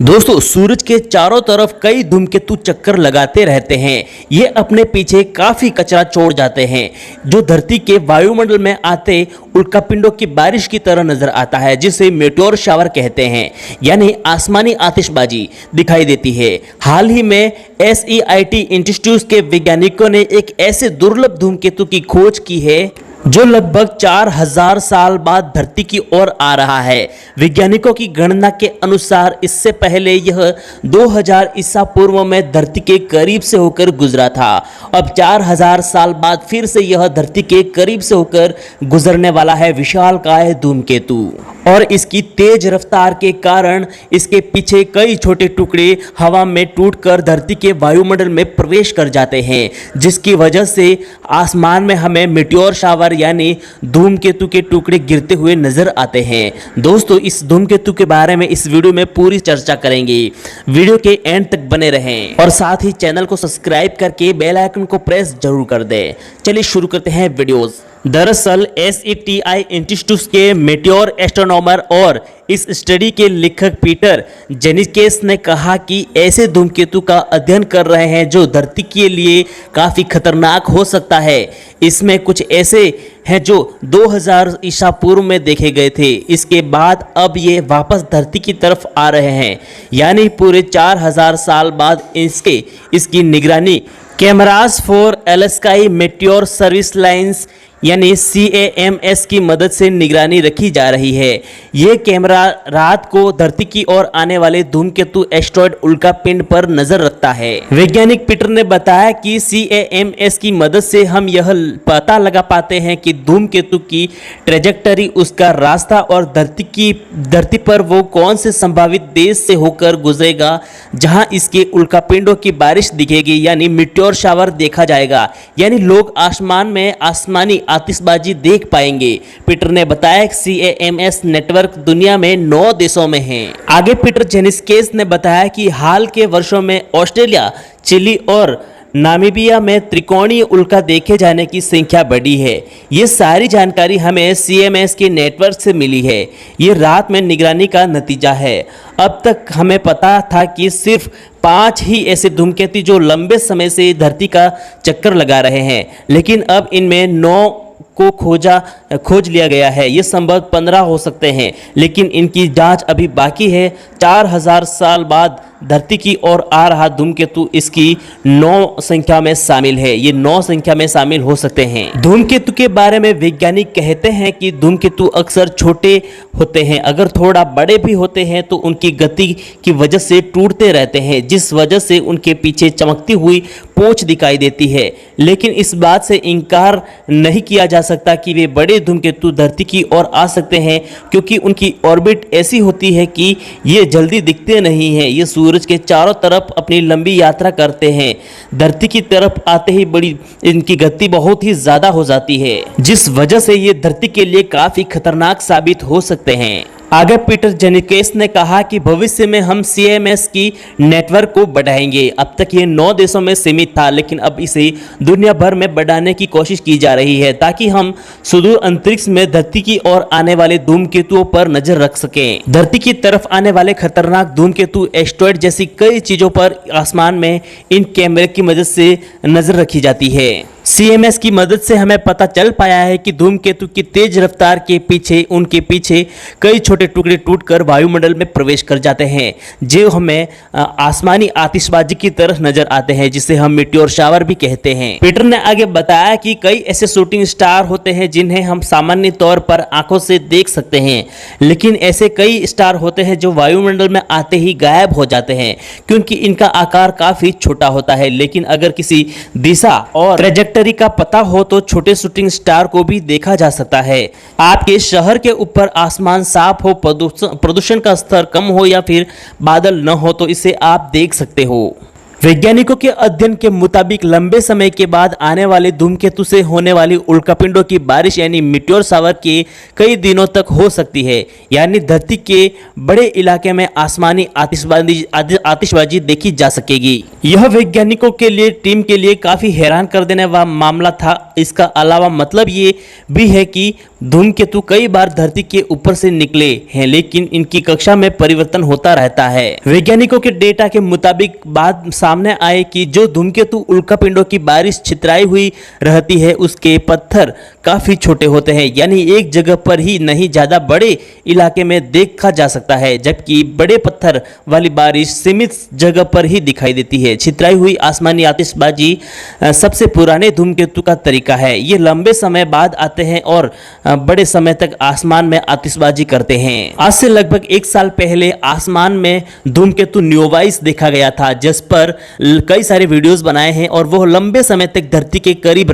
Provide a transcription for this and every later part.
दोस्तों, सूरज के चारों तरफ कई धूमकेतु चक्कर लगाते रहते हैं। ये अपने पीछे काफी कचरा छोड़ जाते हैं जो धरती के वायुमंडल में आते उल्कापिंडों की बारिश की तरह नजर आता है, जिसे मेटेओर शावर कहते हैं, यानी आसमानी आतिशबाजी दिखाई देती है। हाल ही में SEIT इंस्टीट्यूट के वैज्ञानिकों ने एक ऐसे दुर्लभ धूमकेतु की खोज की है जो लगभग 4000 साल बाद धरती की ओर आ रहा है। वैज्ञानिकों की गणना के अनुसार इससे पहले यह 2000 ईसा पूर्व में धरती के करीब से होकर गुजरा था। अब 4000 साल बाद फिर से यह धरती के करीब से होकर गुजरने वाला है विशालकाय धूमकेतु, और इसकी तेज रफ्तार के कारण इसके पीछे कई छोटे टुकड़े हवा में टूटकर धरती के वायुमंडल में प्रवेश कर जाते हैं, जिसकी वजह से आसमान में हमें मेटेओर शावर यानी धूमकेतु के टुकड़े गिरते हुए नजर आते हैं। दोस्तों, इस धूमकेतु के बारे में इस वीडियो में पूरी चर्चा करेंगे। वीडियो के एंड तक बने रहें और साथ ही चैनल को सब्सक्राइब करके बेल आइकन को प्रेस जरूर कर दें। चलिए शुरू करते हैं वीडियोस। दरअसल SETI इंस्टीट्यूट के मेटेओर एस्ट्रोनॉमर और इस स्टडी के लेखक पीटर जेनिकेस ने कहा कि ऐसे धूमकेतु का अध्ययन कर रहे हैं जो धरती के लिए काफ़ी खतरनाक हो सकता है। इसमें कुछ ऐसे हैं जो 2000 ईसा पूर्व में देखे गए थे, इसके बाद अब ये वापस धरती की तरफ आ रहे हैं, यानी पूरे 4000 साल बाद इसकी निगरानी cameras for all sky meteor service lines यानी CAMS की मदद से निगरानी रखी जा रही है। ये कैमरा रात को धरती की ओर आने वाले धूमकेतु एस्ट्रॉयड उल्कापिंड पर नजर रखता है। वैज्ञानिक पीटर ने बताया कि CAMS की मदद से हम यह पता लगा पाते हैं कि धूमकेतु की ट्रेजेक्टरी, उसका रास्ता और धरती पर वो कौन से संभावित देश से होकर गुजरेगा जहां इसके उल्कापिंडों की बारिश दिखेगी, यानी मेटेओर शावर देखा जाएगा, यानी लोग आसमान में आसमानी आतिशबाजी देख पाएंगे। पीटर ने बताया कि CAMS नेटवर्क दुनिया में 9 देशों में है। आगे पीटर जेनिकेस ने बताया कि हाल के वर्षों में ऑस्ट्रेलिया, चिली और नामीबिया में त्रिकोणीय उल्का देखे जाने की संख्या बढ़ी है। ये सारी जानकारी हमें CAMS के नेटवर्क से मिली है। ये रात में निगरानी का नतीजा है। अब तक हमें पता था कि सिर्फ 5 ही ऐसे धूमकेतु जो लंबे समय से धरती का चक्कर लगा रहे हैं, लेकिन अब इनमें 9 को खोज लिया गया है। ये संभव 15 हो सकते हैं, लेकिन इनकी जांच अभी बाकी है। 4000 साल बाद धरती की ओर आ रहा धूमकेतु इसकी 9 संख्या में शामिल है। ये 9 संख्या में शामिल हो सकते हैं। धूमकेतु के बारे में वैज्ञानिक कहते हैं कि धूमकेतु अक्सर छोटे होते हैं, अगर थोड़ा बड़े भी होते हैं तो उनकी गति की वजह से टूटते रहते हैं, जिस वजह से उनके पीछे चमकती हुई पूंछ दिखाई देती है। लेकिन इस बात से इनकार नहीं किया जा सकता कि वे बड़े धूमकेतु धरती की ओर आ सकते हैं, क्योंकि उनकी ऑर्बिट ऐसी होती है कि ये जल्दी दिखते नहीं हैं। ये सूरज के चारों तरफ अपनी लंबी यात्रा करते हैं। धरती की तरफ आते ही इनकी गति बहुत ही ज़्यादा हो जाती है, जिस वजह से ये धरती के लिए काफ़ी खतरनाक साबित हो सकते हैं। आगे पीटर जेनिकेस ने कहा कि भविष्य में हम CAMS की नेटवर्क को बढ़ाएंगे। अब तक ये 9 देशों में सीमित था, लेकिन अब इसे दुनिया भर में बढ़ाने की कोशिश की जा रही है, ताकि हम सुदूर अंतरिक्ष में धरती की ओर आने वाले धूमकेतुओं पर नजर रख सकें। धरती की तरफ आने वाले खतरनाक धूमकेतु, एस्ट्रॉयड जैसी कई चीजों पर आसमान में इन कैमरे की मदद से नजर रखी जाती है। CAMS की मदद से हमें पता चल पाया है कि धूमकेतु की तेज रफ्तार के पीछे उनके पीछे कई छोटे टुकड़े टूटकर वायुमंडल में प्रवेश कर जाते हैं, जो हमें आसमानी आतिशबाजी की तरह नजर आते हैं, जिसे हम मेटेओर शावर भी कहते हैं। पीटर ने आगे बताया कि कई ऐसे शूटिंग स्टार होते हैं जिन्हें हम सामान्य तौर पर आंखों से देख सकते हैं, लेकिन ऐसे कई स्टार होते हैं जो वायुमंडल में आते ही गायब हो जाते हैं, क्योंकि इनका आकार काफी छोटा होता है। लेकिन अगर किसी दिशा और ट्रैजेक्टरी का पता हो तो छोटे शूटिंग स्टार को भी देखा जा सकता है। आपके शहर के ऊपर आसमान साफ हो, प्रदूषण का स्तर कम हो या फिर बादल न हो तो इसे आप देख सकते हो। वैज्ञानिकों के अध्ययन के मुताबिक लंबे समय के बाद आने वाले धूमकेतु से होने वाली उल्कापिंडों की बारिश यानी मीटियोर शावर के कई दिनों तक हो सकती है, यानी धरती के बड़े इलाके में आसमानी आतिशबाजी देखी जा सकेगी। यह वैज्ञानिकों के लिए टीम के लिए काफी हैरान कर देने वाला मामला था। इसका अलावा मतलब ये भी है कि धूमकेतु कई बार धरती के ऊपर से निकले हैं, लेकिन इनकी कक्षा में परिवर्तन होता रहता है। वैज्ञानिकों के डेटा के मुताबिक बाद सामने आए कि जो धूमकेतु उल्कापिंडों की बारिश छितराई हुई रहती है उसके पत्थर काफी छोटे होते हैं, यानी एक जगह पर ही नहीं ज्यादा बड़े इलाके में देखा जा सकता है, जबकि बड़े पत्थर वाली बारिश सीमित जगह पर ही दिखाई देती है। छितराई हुई आसमानी आतिशबाजी सबसे पुराने धूमकेतु का तरीका है। ये लंबे समय बाद आते हैं और बड़े समय तक आसमान में आतिशबाजी करते हैं। आज से लगभग 1 साल पहले आसमान में धूमकेतु न्योवाइस देखा गया था, जिस पर कई सारे वीडियोस बनाए हैं और वह लंबे समय तक धरती के करीब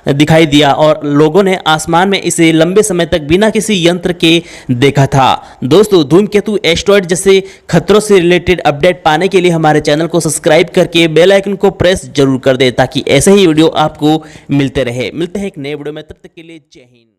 दिखाई दिया और लोगों ने आसमान में इसे लंबे समय तक बिना किसी यंत्र के देखा था। दोस्तों, धूमकेतु एस्टेरॉयड जैसे खतरों से रिलेटेड अपडेट पाने के लिए हमारे चैनल को सब्सक्राइब करके बेल आइकन को प्रेस जरूर कर दे, ताकि ऐसे ही वीडियो आपको मिलते रहे। मिलते हैं एक नए वीडियो में, तब तक के लिए जय हिंद।